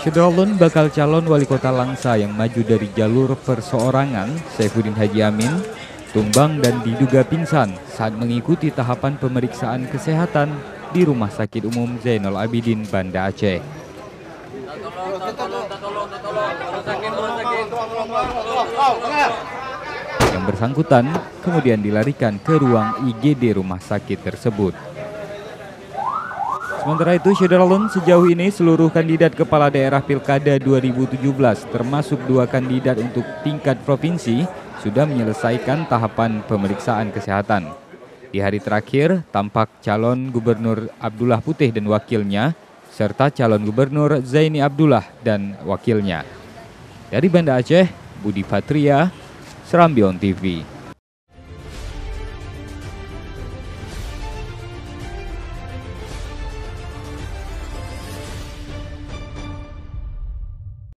Syederalun bakal calon wali kota Langsa yang maju dari jalur perseorangan, Saifuddin Haji Amin, tumbang dan diduga pingsan saat mengikuti tahapan pemeriksaan kesehatan di Rumah Sakit Umum Zainal Abidin, Banda Aceh. Yang bersangkutan kemudian dilarikan ke ruang IGD rumah sakit tersebut. Sementara itu, Syederalun, sejauh ini seluruh kandidat kepala daerah Pilkada 2017 termasuk 2 kandidat untuk tingkat provinsi sudah menyelesaikan tahapan pemeriksaan kesehatan. Di hari terakhir, tampak calon gubernur Abdullah Putih dan wakilnya, serta calon gubernur Zaini Abdullah dan wakilnya. Dari Banda Aceh, Budi Patria, Serambi On TV.